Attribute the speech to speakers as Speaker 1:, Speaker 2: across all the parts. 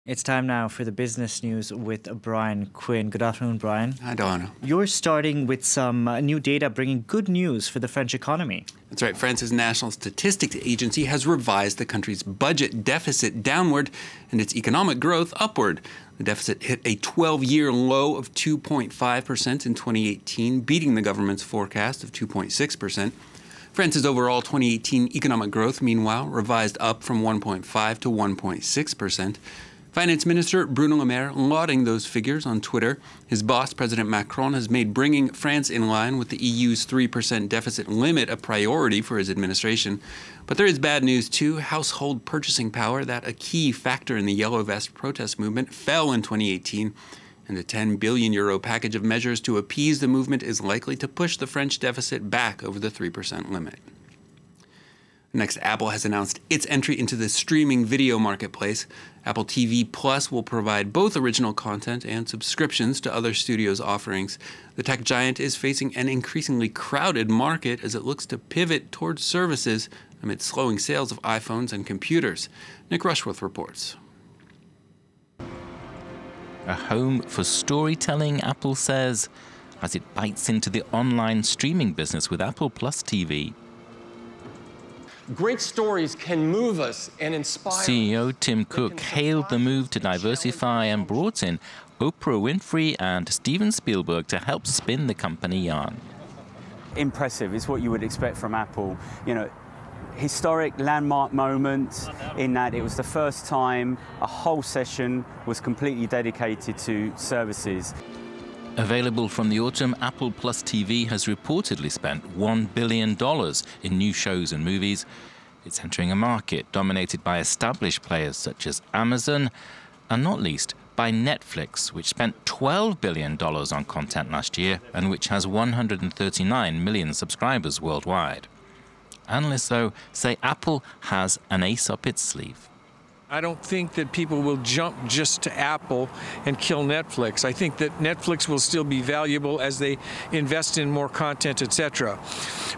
Speaker 1: It's time now for the business news with Brian Quinn. Good afternoon, Brian.
Speaker 2: Hi, Don.
Speaker 1: You're starting with some new data bringing good news for the French economy.
Speaker 2: That's right. France's National Statistics Agency has revised the country's budget deficit downward and its economic growth upward. The deficit hit a 12-year low of 2.5% in 2018, beating the government's forecast of 2.6%. France's overall 2018 economic growth, meanwhile, revised up from 1.5 to 1.6%. Finance Minister Bruno Le Maire lauding those figures on Twitter. His boss, President Macron, has made bringing France in line with the EU's 3% deficit limit a priority for his administration. But there is bad news, too. Household purchasing power, that a key factor in the Yellow Vest protest movement, fell in 2018. And the €10 billion package of measures to appease the movement is likely to push the French deficit back over the 3% limit. Next, Apple has announced its entry into the streaming video marketplace. Apple TV Plus will provide both original content and subscriptions to other studios' offerings. The tech giant is facing an increasingly crowded market as it looks to pivot towards services amid slowing sales of iPhones and computers. Nick Rushworth reports.
Speaker 3: A home for storytelling, Apple says, as it bites into the online streaming business with Apple Plus TV.
Speaker 4: Great stories can move us and inspire.
Speaker 3: CEO Tim Cook hailed the move to diversify and brought in Oprah Winfrey and Steven Spielberg to help spin the company yarn.
Speaker 5: Impressive is what you would expect from Apple. You know, historic landmark moment in that it was the first time a whole session was completely dedicated to services.
Speaker 3: Available from the autumn, Apple Plus TV has reportedly spent $1 billion in new shows and movies. It's entering a market dominated by established players such as Amazon, and not least by Netflix, which spent $12 billion on content last year and which has 139 million subscribers worldwide. Analysts, though, say Apple has an ace up its sleeve.
Speaker 6: I don't think that people will jump just to Apple and kill Netflix. I think that Netflix will still be valuable as they invest in more content, etc.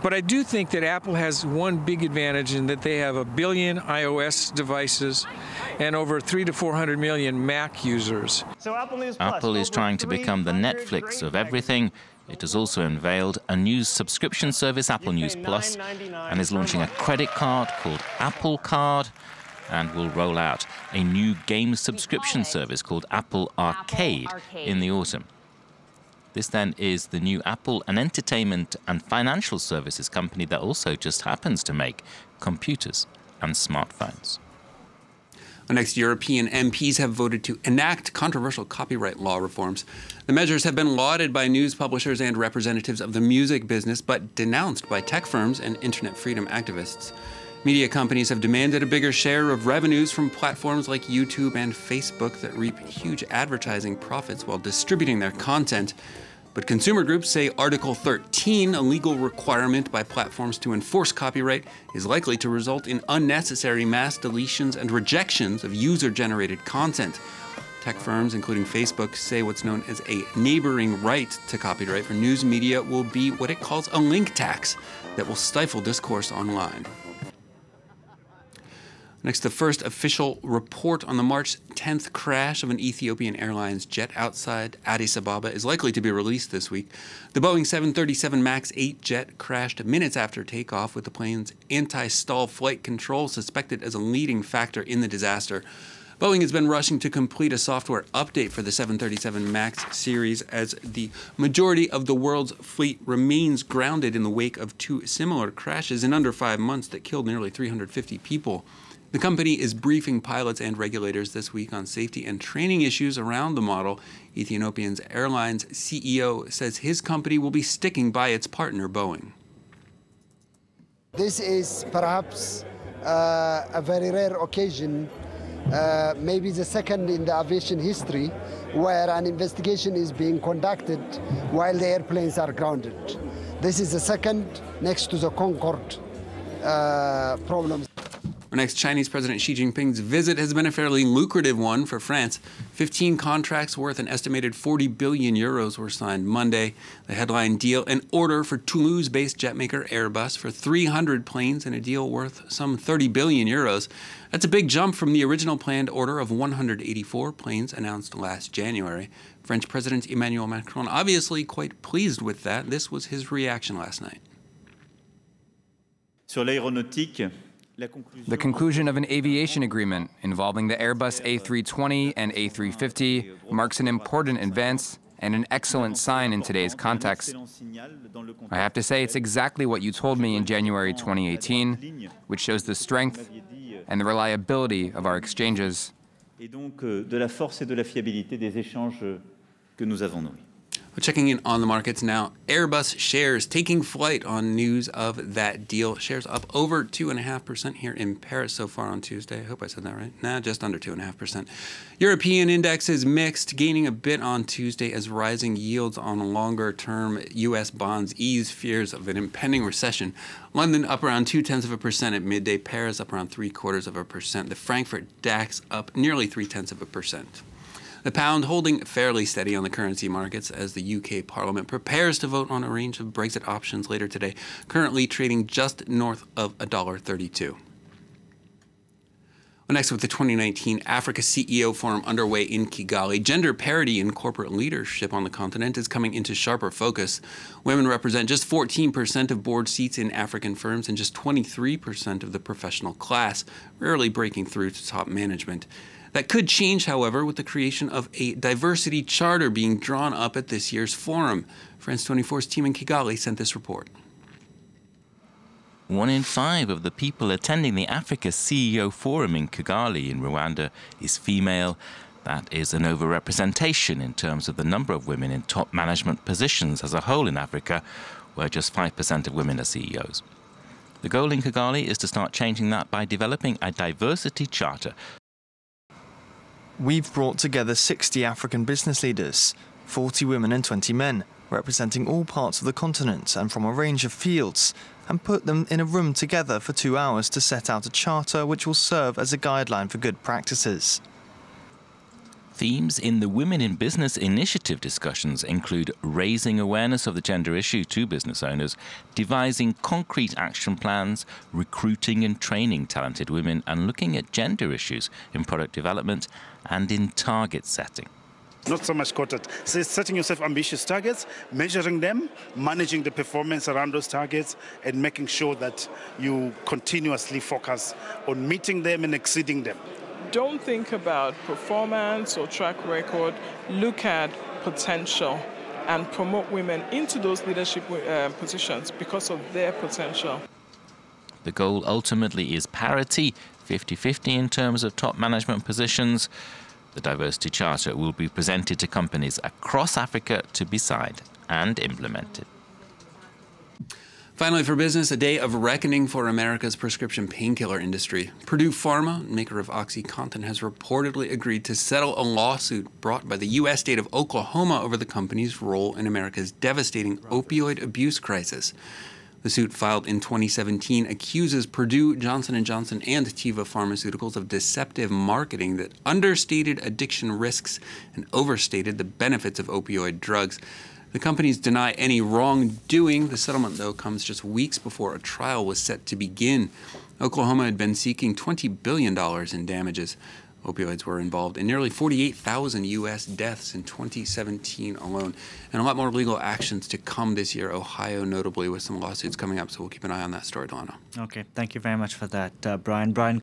Speaker 6: But I do think that Apple has one big advantage in that they have 1 billion iOS devices and over 300 to 400 million Mac users.
Speaker 7: So
Speaker 3: Apple is trying to become the Netflix of everything. It has also unveiled a news subscription service, Apple News Plus, and is launching a credit card called Apple Card, and will roll out a new game subscription service called Apple Arcade in the autumn. This then is the new Apple, an entertainment and financial services company that also just happens to make computers and smartphones.
Speaker 2: The next, European MPs have voted to enact controversial copyright law reforms. The measures have been lauded by news publishers and representatives of the music business, but denounced by tech firms and internet freedom activists. Media companies have demanded a bigger share of revenues from platforms like YouTube and Facebook that reap huge advertising profits while distributing their content. But consumer groups say Article 13, a legal requirement by platforms to enforce copyright, is likely to result in unnecessary mass deletions and rejections of user-generated content. Tech firms, including Facebook, say what's known as a neighboring right to copyright for news media will be what it calls a link tax that will stifle discourse online. Next, the first official report on the March 10th crash of an Ethiopian Airlines jet outside Addis Ababa is likely to be released this week. The Boeing 737 MAX 8 jet crashed minutes after takeoff, with the plane's anti-stall flight control suspected as a leading factor in the disaster. Boeing has been rushing to complete a software update for the 737 MAX series as the majority of the world's fleet remains grounded in the wake of two similar crashes in under 5 months that killed nearly 350 people. The company is briefing pilots and regulators this week on safety and training issues around the model. Ethiopian Airlines CEO says his company will be sticking by its partner, Boeing.
Speaker 8: This is perhaps a very rare occasion, maybe the second in the aviation history, where an investigation is being conducted while the airplanes are grounded. This is the second next to the Concorde problems.
Speaker 2: Next, Chinese President Xi Jinping's visit has been a fairly lucrative one for France. 15 contracts worth an estimated 40 billion euros were signed Monday. The headline deal, an order for Toulouse-based jetmaker Airbus for 300 planes and a deal worth some 30 billion euros. That's a big jump from the original planned order of 184 planes announced last January. French President Emmanuel Macron obviously quite pleased with that. This was his reaction last night.
Speaker 7: Sur l'aéronautique,
Speaker 9: the conclusion of an aviation agreement involving the Airbus A320 and A350 marks an important advance and an excellent sign in today's context. I have to say it's exactly what you told me in January 2018, which shows the strength and the reliability of our exchanges.
Speaker 7: Et donc de la force et de la fiabilité des échanges que nous avons nourris.
Speaker 2: Checking in on the markets now, Airbus shares taking flight on news of that deal. Shares up over 2.5% here in Paris so far on Tuesday. I hope I said that right. Nah, just under 2.5%. European index is mixed, gaining a bit on Tuesday as rising yields on longer-term U.S. bonds ease fears of an impending recession. London up around 0.2% at midday. Paris up around 0.75%. The Frankfurt DAX up nearly 0.3%. The pound holding fairly steady on the currency markets as the UK Parliament prepares to vote on a range of Brexit options later today, currently trading just north of $1.32. Well, next, with the 2019 Africa CEO Forum underway in Kigali, gender parity in corporate leadership on the continent is coming into sharper focus. Women represent just 14% of board seats in African firms and just 23% of the professional class, rarely breaking through to top management. That could change, however, with the creation of a diversity charter being drawn up at this year's forum. France 24's team in Kigali sent this report.
Speaker 3: 1 in 5 of the people attending the Africa CEO Forum in Kigali in Rwanda is female. That is an overrepresentation in terms of the number of women in top management positions as a whole in Africa, where just 5% of women are CEOs. The goal in Kigali is to start changing that by developing a diversity charter.
Speaker 10: We've brought together 60 African business leaders, 40 women and 20 men, representing all parts of the continent and from a range of fields, and put them in a room together for 2 hours to set out a charter which will serve as a guideline for good practices.
Speaker 3: Themes in the Women in Business Initiative discussions include raising awareness of the gender issue to business owners, devising concrete action plans, recruiting and training talented women, and looking at gender issues in product development and in target setting.
Speaker 11: Not so much quoted. So it's setting yourself ambitious targets, measuring them, managing the performance around those targets, and making sure that you continuously focus on meeting them and exceeding them.
Speaker 12: Don't think about performance or track record. Look at potential and promote women into those leadership positions because of their potential.
Speaker 3: The goal ultimately is parity, 50-50 in terms of top management positions. The Diversity Charter will be presented to companies across Africa to be signed and implemented.
Speaker 2: Finally, for business, a day of reckoning for America's prescription painkiller industry. Purdue Pharma, maker of OxyContin, has reportedly agreed to settle a lawsuit brought by the U.S. state of Oklahoma over the company's role in America's devastating opioid abuse crisis. The suit, filed in 2017, accuses Purdue, Johnson & Johnson, and Teva Pharmaceuticals of deceptive marketing that understated addiction risks and overstated the benefits of opioid drugs. The companies deny any wrongdoing. The settlement, though, comes just weeks before a trial was set to begin. Oklahoma had been seeking $20 billion in damages. Opioids were involved in nearly 48,000 U.S. deaths in 2017 alone. And a lot more legal actions to come this year. Ohio, notably, with some lawsuits coming up. So we'll keep an eye on that story, Delano.
Speaker 1: Okay, thank you very much for that, Brian.